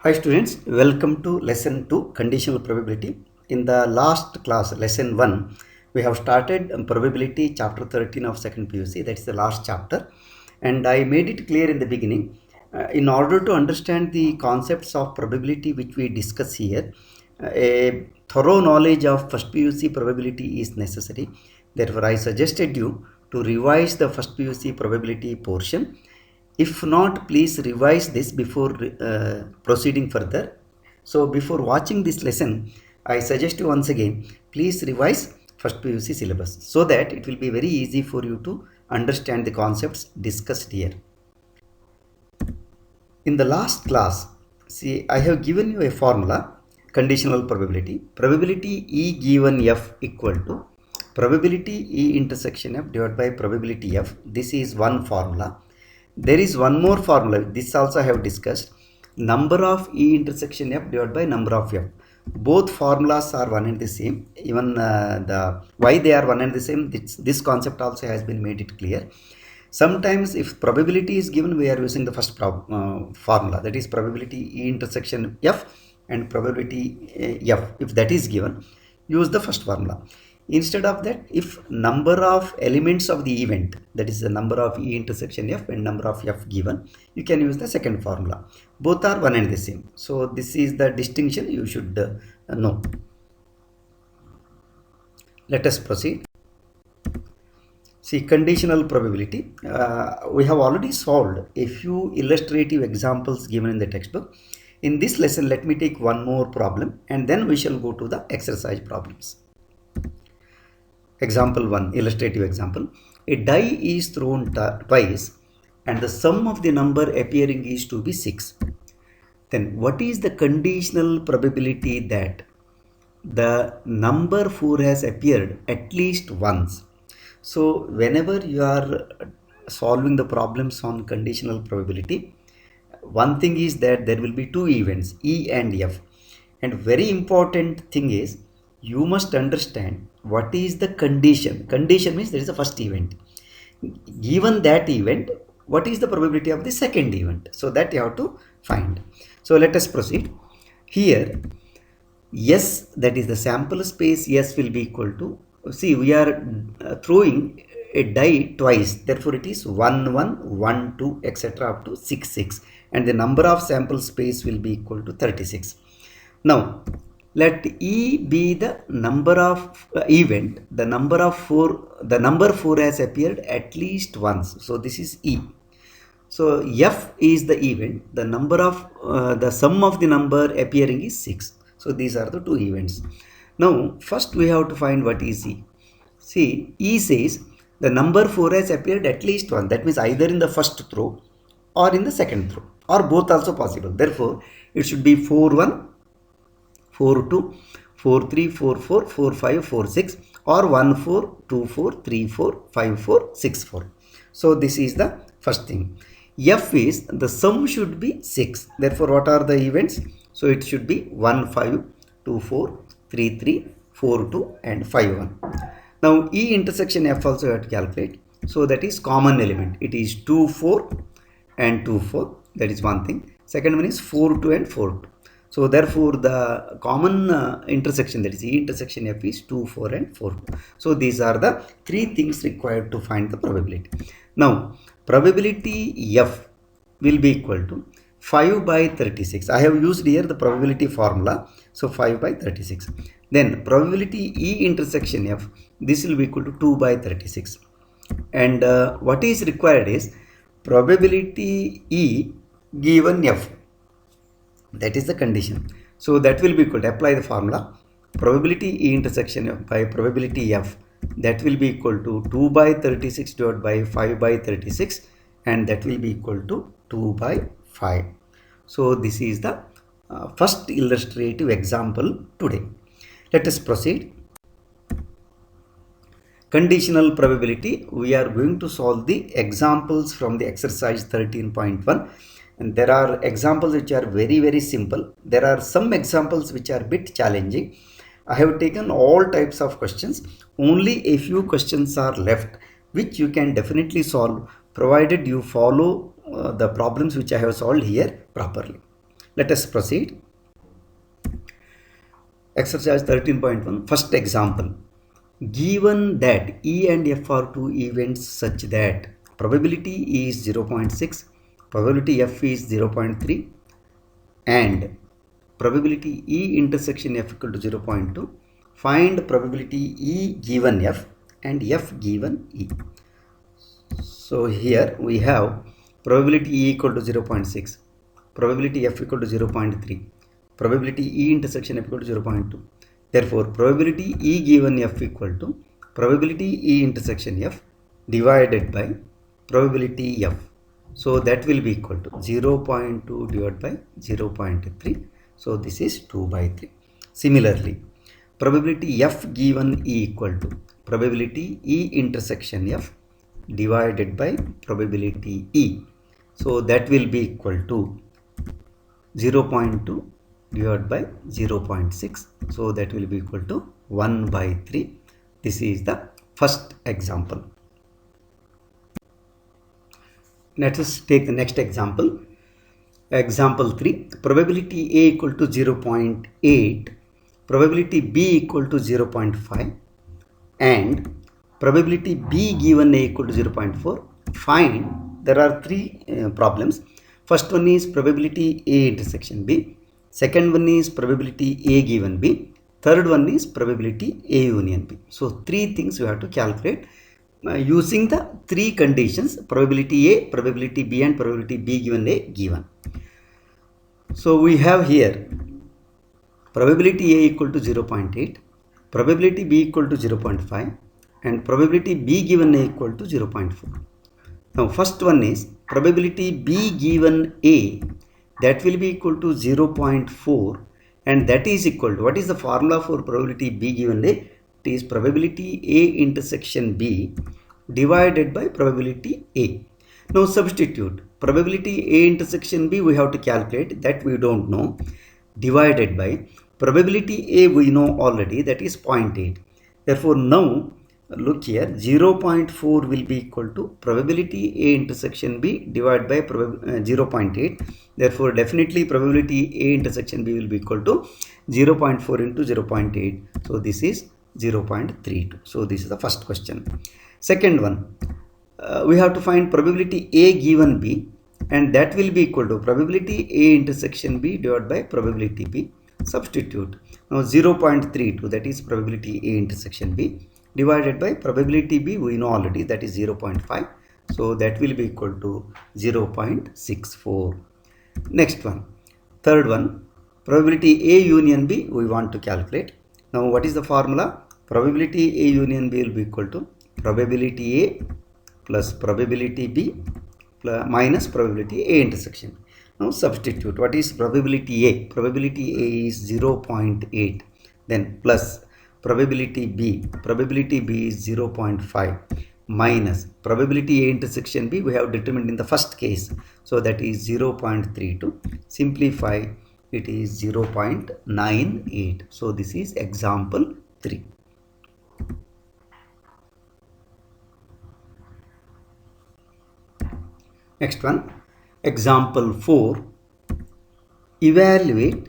Hi students, welcome to lesson 2 conditional probability. In the last class lesson 1 we have started probability chapter 13 of second PUC. That's the last chapter, and I made it clear in the beginning in order to understand the concepts of probability which we discuss here, a thorough knowledge of first PUC probability is necessary. Therefore I suggested you to revise the first PUC probability portion. If not, please revise this before proceeding further. So before watching this lesson, I suggest you once again, please revise first PUC syllabus so that it will be very easy for you to understand the concepts discussed here. In the last class, see, I have given you a formula, conditional probability. Probability E given F equal to probability E intersection F divided by probability F. This is one formula. There is one more formula, this also I have discussed, number of E intersection F divided by number of F. Both formulas are one and the same. Even the why they are one and the same, this concept also has been made it clear. Sometimes if probability is given, we are using the first formula, that is probability E intersection F and probability F. If that is given, use the first formula. Instead of that, if number of elements of the event, that is the number of E intersection F and number of F given, you can use the second formula. Both are one and the same. So this is the distinction you should know. Let us proceed. See, conditional probability. We have already solved a few illustrative examples given in the textbook. In this lesson, let me take one more problem and then we shall go to the exercise problems. Example 1, illustrative example. A die is thrown twice and the sum of the number appearing is to be 6. Then what is the conditional probability that the number 4 has appeared at least once? So whenever you are solving the problems on conditional probability, one thing is that there will be two events, E and F. And very important thing is, you must understand what is the condition. Condition means there is a first event. Given that event, what is the probability of the second event? So that you have to find. So let us proceed. Here, S, that is the sample space S, will be equal to, see, we are throwing a die twice, therefore it is 1 1 1 2 etc. up to 6 6, and the number of sample space will be equal to 36. Now let E be the number of event, the number 4 has appeared at least once, so this is E. So F is the event, the number of the sum of the number appearing is 6. So these are the two events. Now first we have to find what is E. See, E says the number 4 has appeared at least once, that means either in the first throw or in the second throw, or both also possible. Therefore it should be 4 1 4 2 4 3 4 4 4 5 4 6, or 1 4 2 4 3 4 5 4 6 4. So this is the first thing. F is the sum should be 6. Therefore what are the events? So it should be 1 5 2 4 3 3 4 2 and 5 1. Now E intersection F also you have to calculate. So that is common element. It is 2 4 and 2 4. That is one thing. Second one is 4 2 and 4 2. So therefore the common intersection, that is E intersection F, is 2 4 and 4 2. So these are the three things required to find the probability. Now probability F will be equal to 5 by 36. I have used here the probability formula. So 5 by 36. Then probability E intersection F, this will be equal to 2 by 36. And what is required is probability E given F. That is the condition. So that will be equal to, apply the formula, probability E intersection F by probability F, that will be equal to 2 by 36 divided by 5 by 36, and that will be equal to 2 by 5. So this is the first illustrative example today. Let us proceed. Conditional probability, we are going to solve the examples from the exercise 13.1, and there are examples which are very simple. There are some examples which are a bit challenging. I have taken all types of questions. Only a few questions are left which you can definitely solve provided you follow the problems which I have solved here properly. Let us proceed. Exercise 13.1. First example. Given that E and F are two events such that probability is 0.6, probability F is 0.3 and probability E intersection F equal to 0.2, find probability E given F and F given E. So here we have probability E equal to 0.6, probability F equal to 0.3, probability E intersection F equal to 0.2. Therefore, probability E given F equal to probability E intersection F divided by probability F. So that will be equal to 0.2 divided by 0.3. So this is 2 by 3. Similarly, probability F given E equal to probability E intersection F divided by probability E. So that will be equal to 0.2 divided by 0.6. So that will be equal to 1 by 3. This is the first example. Let us take the next example. Example 3. Probability A equal to 0.8, probability B equal to 0.5 and probability B given A equal to 0.4. Find, there are three problems. First one is probability A intersection B. Second one is probability A given B. Third one is probability A union B. So three things we have to calculate using the three conditions: probability A, probability B and probability B given A given. So we have here probability A equal to 0.8, probability B equal to 0.5 and probability B given A equal to 0.4. Now first one is probability B given A, that will be equal to 0.4 and that is equal to, what is the formula for probability B given A? It is probability A intersection B divided by probability A. Now substitute probability A intersection B, we have to calculate, that we don't know, divided by probability A we know already, that is 0.8. Therefore now look here, 0.4 will be equal to probability A intersection B divided by 0.8. Therefore definitely probability A intersection B will be equal to 0.4 into 0.8. So this is 0.32. So this is the first question. Second one, we have to find probability A given B and that will be equal to probability A intersection B divided by probability B. Substitute. Now 0.32, that is probability A intersection B, divided by probability B we know already, that is 0.5. So that will be equal to 0.64. Next one, third one, probability A union B we want to calculate. Now what is the formula? Probability A union B will be equal to probability A plus probability B plus minus probability A intersection. Now substitute. What is probability A? Probability A is 0.8, then plus probability B. Probability B is 0.5 minus probability A intersection B we have determined in the first case. So that is 0.32. Simplify, it is 0.98. So this is example 3. Next one, example 4. Evaluate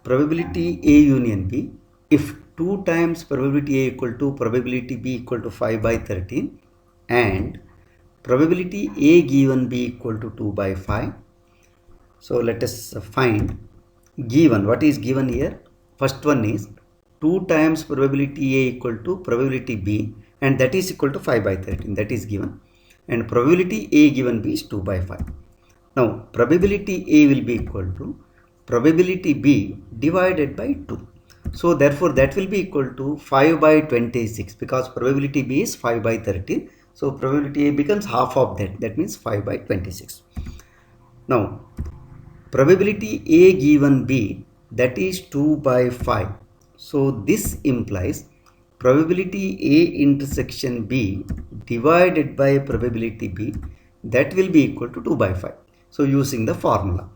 probability A union B if 2 times probability A equal to probability B equal to 5 by 13 and probability A given B equal to 2 by 5. So let us find given. What is given here? First one is 2 times probability A equal to probability B and that is equal to 5 by 13, that is given, and probability A given B is 2 by 5. Now probability A will be equal to probability B divided by 2. So therefore that will be equal to 5 by 26 because probability B is 5 by 13. So probability A becomes half of that, that means 5 by 26. Now probability A given B, that is 2 by 5. So this implies probability A intersection B divided by probability B, that will be equal to 2 by 5. So using the formula,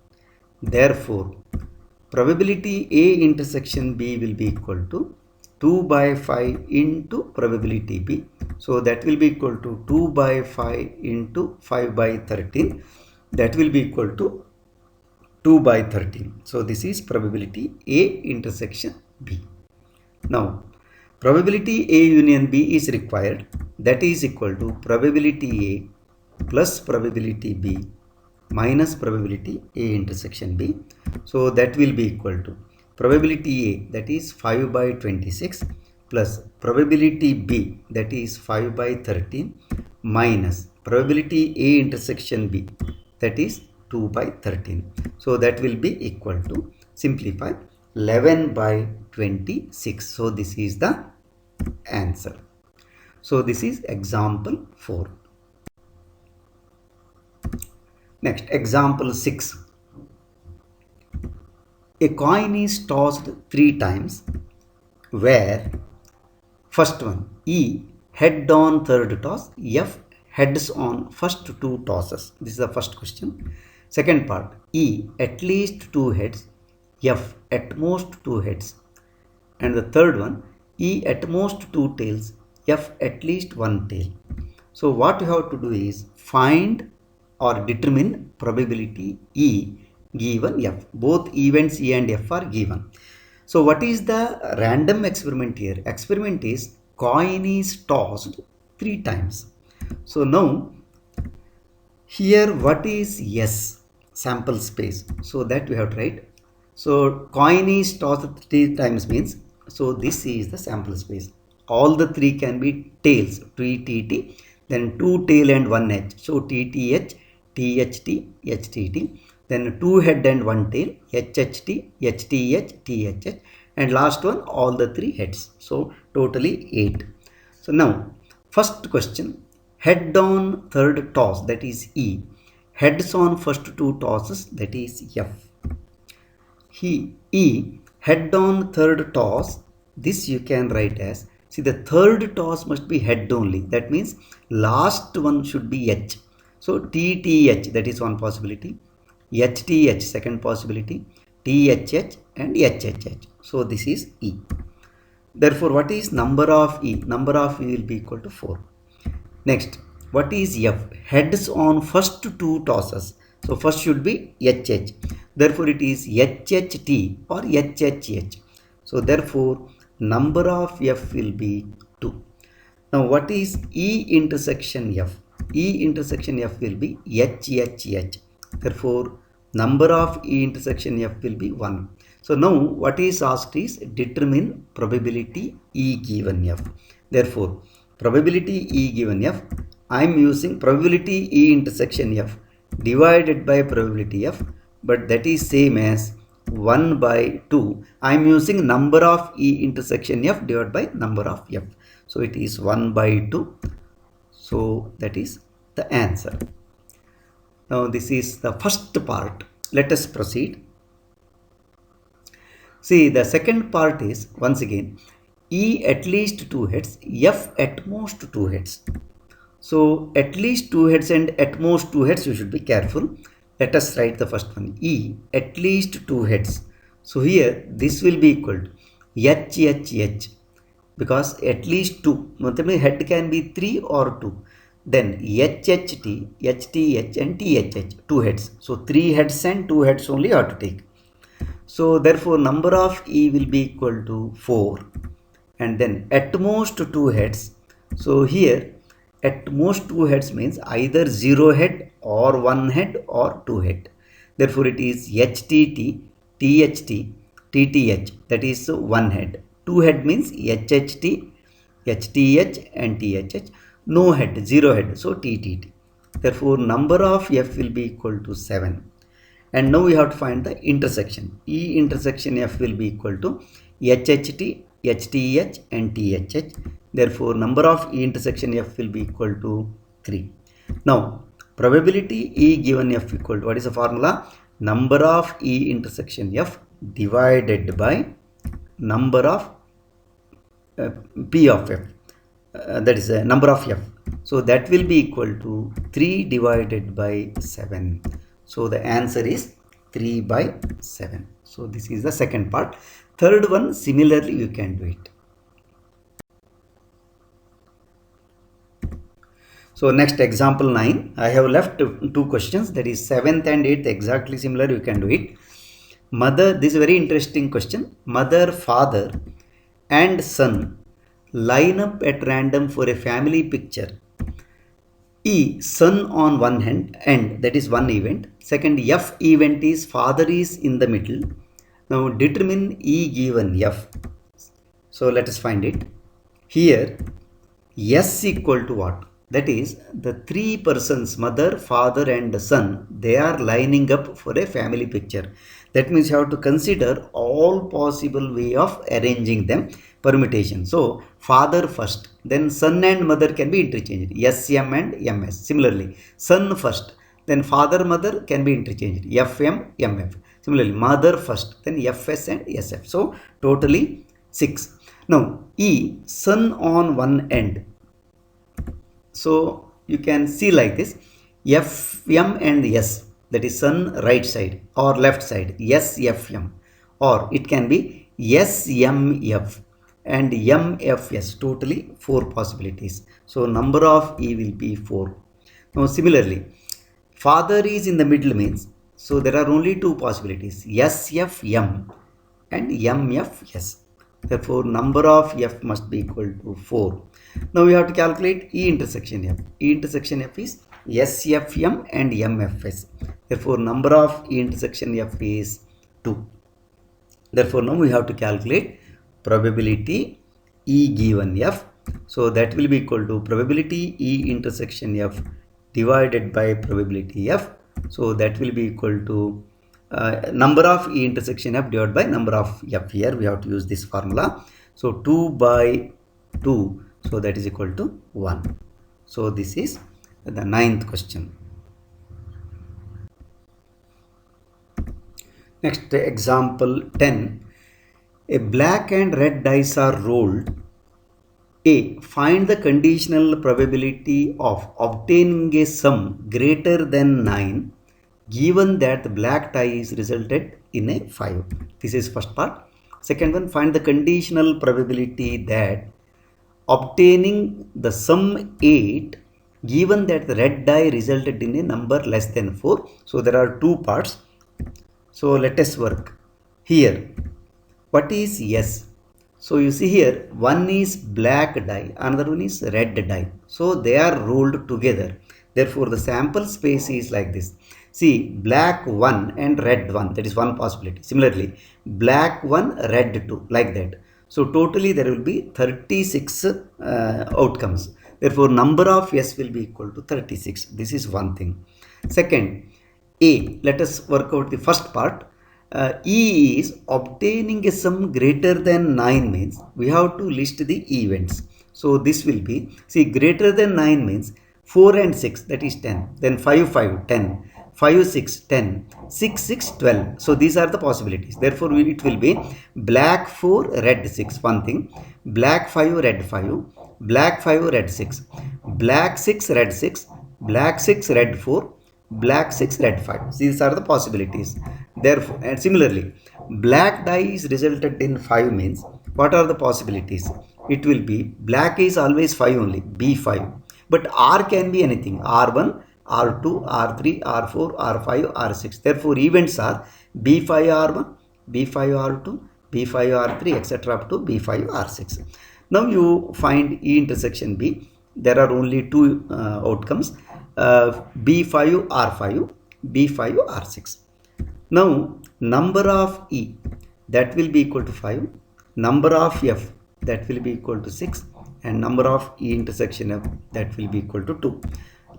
therefore probability A intersection B will be equal to 2 by 5 into probability B. So that will be equal to 2 by 5 into 5 by 13. That will be equal to 2 by 13. So this is probability A intersection B. Now probability A union B is required. That is equal to probability A plus probability B minus probability A intersection B. So that will be equal to probability A, that is 5 by 26, plus probability B, that is 5 by 13, minus probability A intersection B, that is 2 by 13. So that will be equal to, simplify, 11 by 26. So this is the answer. So this is example 4. Next, example 6. A coin is tossed 3 times where first one E head on third toss, F heads on first 2 tosses. This is the first question. Second part, E at least 2 heads, F at most 2 heads. And the third one, E at most 2 tails, F at least 1 tail. So what you have to do is find or determine probability E given F. Both events E and F are given. So what is the random experiment here? Experiment is coin is tossed 3 times. So now here what is S? Sample space. So that we have to write. So coin is tossed 3 times means, so this is the sample space. All the 3 can be tails, TTT, then 2 tail and 1 edge. So TTH, THT, HTT, then 2 head and 1 tail, HHT, HTH, THH, and last one all the 3 heads. So totally 8. So now first question, head on third toss, that is E, heads on first 2 tosses, that is F. E head on third toss, this you can write as, see, the third toss must be head only, that means last one should be H. So TTH, that is one possibility, HTH second possibility, THH and HHH. So this is E. Therefore what is number of E? Number of E will be equal to 4. Next, what is F? Heads on first 2 tosses. So first should be HH. Therefore it is HHT or HHH. So therefore number of F will be 2. Now what is E intersection F? E intersection F will be HHH. Therefore number of E intersection F will be 1. So now what is asked is determine probability E given F. Therefore probability E given F, I am using probability E intersection F divided by probability F, but that is same as 1 by 2. I am using number of E intersection F divided by number of F. So it is 1 by 2. So that is the answer. Now this is the first part. Let us proceed. See, the second part is, once again, E at least 2 heads, F at most 2 heads. So at least 2 heads and at most 2 heads, you should be careful. Let us write the first one, E at least 2 heads. So here this will be equal to HHH, because at least 2, head can be 3 or 2. Then HHT, HTH and THH, 2 heads. So 3 heads and 2 heads only you have to take. So therefore number of E will be equal to 4. And then at most 2 heads. So here at most 2 heads means either 0 head or 1 head or 2 head. Therefore it is HTT, THT, TTH, that is 1 head. 2 head means HHT, HTH and THH. No head, 0 head, so TTT. Therefore number of F will be equal to 7. And now we have to find the intersection. E intersection F will be equal to HHT, HTH and THH. Therefore number of E intersection F will be equal to 3. Now probability E given F equal to, what is the formula? Number of E intersection F divided by number of P of F. That is a number of F. So that will be equal to 3 divided by 7. So the answer is 3 by 7. So this is the second part. Third one, similarly you can do it. So next example 9, I have left two questions, that is 7th and 8th exactly similar, you can do it. Mother, this is a very interesting question. Mother, father and son line up at random for a family picture. E, son on one hand, and that is one event. Second, F event is father is in the middle. Now determine E given F. So let us find it. Here S equal to what? That is the three persons, mother, father and son, they are lining up for a family picture. That means you have to consider all possible way of arranging them, permutation. So father first, then son and mother can be interchanged, SM and MS. Similarly, son first, then father mother can be interchanged, FM, MF. Similarly, mother first, then FS and SF. So totally 6. Now E, son on one end. So you can see like this, FM and S, that is son right side or left side, SFM, or it can be SMF and MFS, totally 4 possibilities. So number of E will be 4. Now similarly, father is in the middle means, so there are only 2 possibilities, SFM and MFS. Therefore, number of F must be equal to 4. Now we have to calculate E intersection F. E intersection F is SFM and MFS. Therefore, number of E intersection F is 2. Therefore, now we have to calculate probability E given F. So that will be equal to probability E intersection F divided by probability F. So that will be equal to number of E intersection F divided by number of F. Here we have to use this formula. So 2 by 2, so that is equal to 1. So this is the 9th question. Next example 10. A black and red dice are rolled. A, find the conditional probability of obtaining a sum greater than 9 given that the black die is resulted in a 5. This is first part. Second one, find the conditional probability that obtaining the sum 8 given that the red die resulted in a number less than 4. So there are 2 parts. So let us work. Here, what is S? So you see here, one is black die, another one is red die. So they are rolled together. Therefore, the sample space is like this. See, black 1 and red 1, that is one possibility. Similarly, black 1, red 2, like that. So totally there will be 36 outcomes. Therefore, number of S will be equal to 36. This is one thing. Second, A, let us work out the first part. E is obtaining a sum greater than 9 means we have to list the events. So this will be, see, greater than 9 means 4 and 6, that is 10. Then 5, 5, 10. 5, 6, 10. 6, 6, 12. So these are the possibilities. Therefore, it will be black 4, red 6, one thing. Black 5, red 5. Black 5, red 6. Black 6, red 6. Black 6, red 4. Black 6, red 5. These are the possibilities. Therefore, and similarly, black die is resulted in 5 means what are the possibilities? It will be black is always 5 only, B5. But R can be anything, R1, R2, R3, R4, R5, R6. Therefore, events are B5R1, B5R2, B5R3, etc. up to B5R6. Now you find E intersection B. There are only 2 outcomes, B5R5, B5R6. Now number of E, that will be equal to 5, number of F, that will be equal to 6, and number of E intersection F, that will be equal to 2.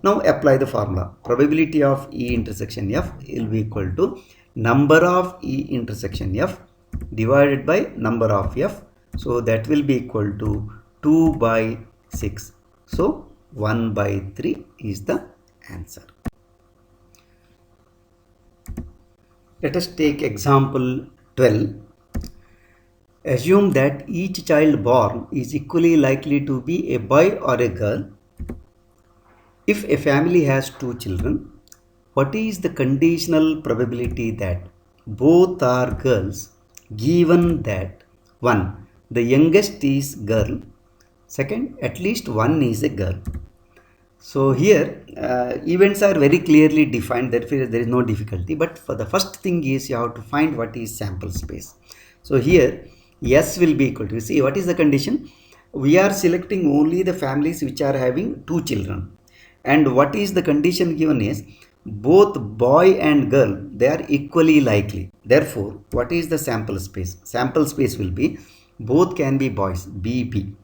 Now apply the formula. Probability of E intersection F will be equal to number of E intersection F divided by number of F. So that will be equal to 2 by 6. So 1 by 3 is the answer. Let us take example 12. Assume that each child born is equally likely to be a boy or a girl. If a family has 2 children, what is the conditional probability that both are girls given that 1. The youngest is girl, second, at least one is a girl. So here events are very clearly defined, therefore there is no difficulty. But for the first thing is you have to find what is sample space. So here S will be equal to, see what is the condition, we are selecting only the families which are having 2 children, and what is the condition given is both boy and girl, they are equally likely. Therefore what is the sample space? Sample space will be both can be boys, BB,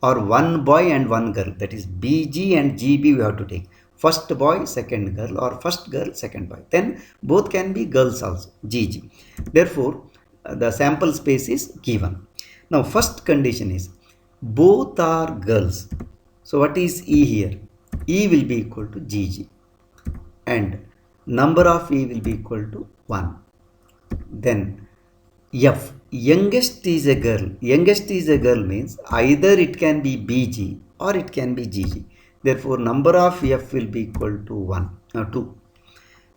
or one boy and one girl, that is BG and GB. We have to take first boy second girl, or first girl second boy, then both can be girls also, GG. Therefore the sample space is given. Now first condition is both are girls, so what is E here? E will be equal to GG and number of E will be equal to 1. Then F, youngest is a girl. Youngest is a girl means either it can be BG or it can be GG. Therefore number of F will be equal to 2.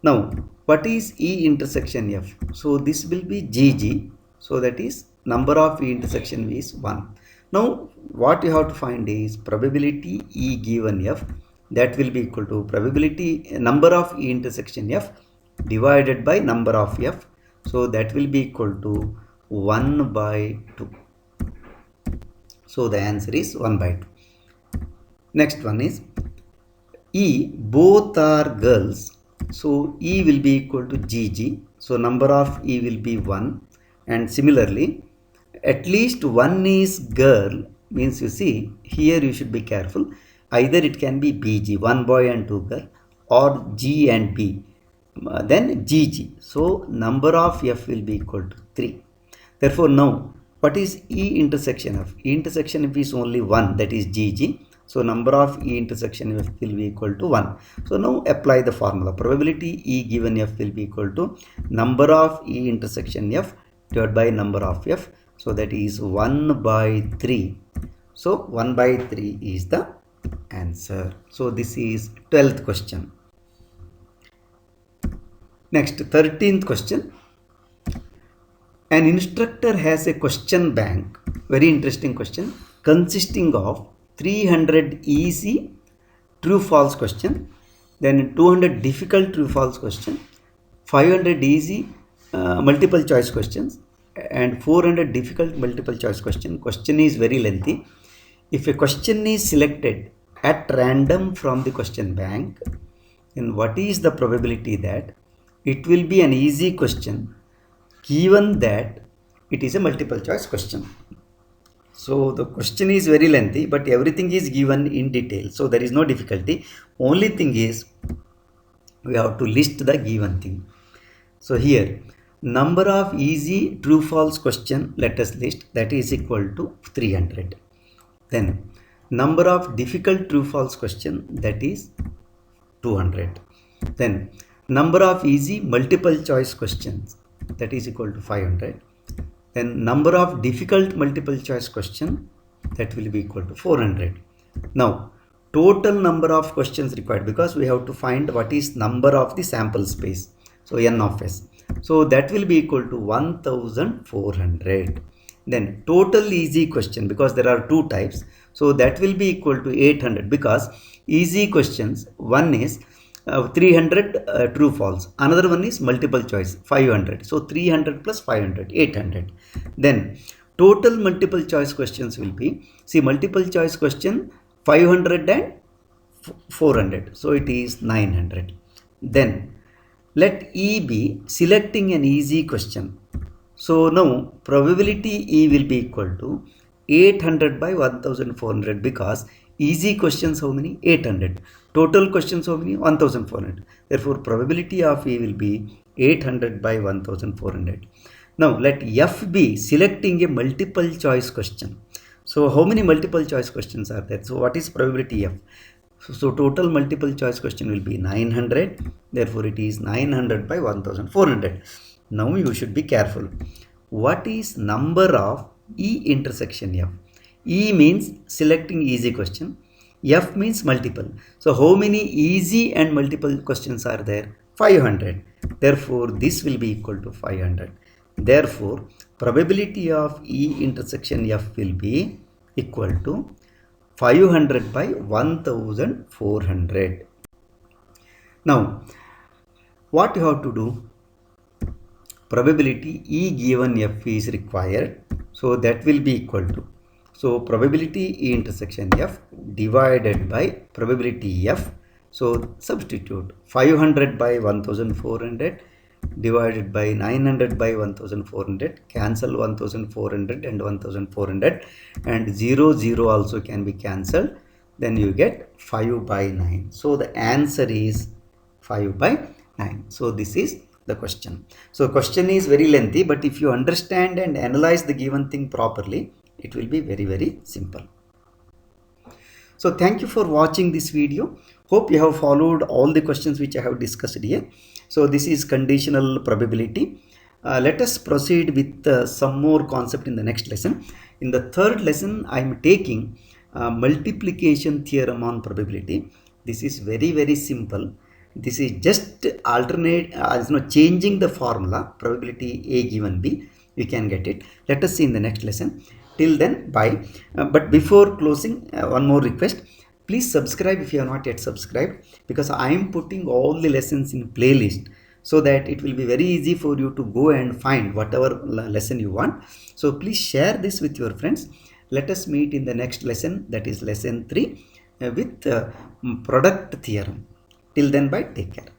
Now what is E intersection F? So this will be GG, so that is number of E intersection is 1. Now what you have to find is probability E given F, that will be equal to probability number of E intersection F divided by number of F, so that will be equal to 1 by 2. So the answer is 1 by 2. Next one is E, both are girls, so E will be equal to GG, so number of E will be 1. And similarly at least one is girl means, you see here you should be careful, either it can be BG, one boy and two girl, or G and B, then GG, so number of F will be equal to 3. Therefore now what is E intersection F? E intersection F is only 1, that is GG, so number of E intersection F will be equal to 1. So now apply the formula, probability E given F will be equal to number of E intersection F divided by number of F, so that is 1 by 3. So 1 by 3 is the answer. So this is 12th question. Next, 13th question. An instructor has a question bank, very interesting question, consisting of 300 easy true false question, then 200 difficult true false question, 500 easy multiple choice questions, and 400 difficult multiple choice question. Question is very lengthy. If a question is selected at random from the question bank, then what is the probability that it will be an easy question given that it is a multiple choice question? So the question is very lengthy, but everything is given in detail, so there is no difficulty. Only thing is we have to list the given thing. So here number of easy true false question, let us list, that is equal to 300. Then number of difficult true false question, that is 200. Then number of easy multiple choice questions, that is equal to 500. Then number of difficult multiple choice question, that will be equal to 400. Now total number of questions required, because we have to find what is number of the sample space, so n of s, so that will be equal to 1400. Then total easy question, because there are two types, so that will be equal to 800, because easy questions, one is 300 true false, another one is multiple choice 500, so 300 plus 500 800. Then total multiple choice questions will be, see multiple choice question 500 and 400, so it is 900. Then let E be selecting an easy question, so now probability E will be equal to 800 by 1400, because easy questions how many? 800. Total questions how many? 1400. Therefore probability of E will be 800 by 1400. Now let F be selecting a multiple choice question. So how many multiple choice questions are there? So what is probability F? So total multiple choice question will be 900. Therefore it is 900 by 1400. Now you should be careful. What is number of E intersection F? E means selecting easy question, F means multiple. So how many easy and multiple questions are there? 500. Therefore this will be equal to 500. Therefore probability of E intersection F will be equal to 500 by 1400. Now, what you have to do? Probability E given F is required. So that will be equal to, so probability E intersection F divided by probability F. So substitute 500 by 1400 divided by 900 by 1400, cancel 1400 and 1400, and 0 0 also can be cancelled, then you get 5 by 9. So the answer is 5 by 9. So this is the question. So question is very lengthy, but if you understand and analyze the given thing properly, it will be very, very simple. So thank you for watching this video. Hope you have followed all the questions which I have discussed here. So this is conditional probability. Let us proceed with some more concept in the next lesson. In the third lesson, I am taking multiplication theorem on probability. This is very, very simple. This is just changing the formula, probability A given B. You can get it. Let us see in the next lesson. Till then, bye. But before closing, one more request. Please subscribe if you have not yet subscribed, because I am putting all the lessons in playlist, so that it will be very easy for you to go and find whatever lesson you want. So please share this with your friends. Let us meet in the next lesson, that is lesson 3 with product theorem. Till then, bye. Take care.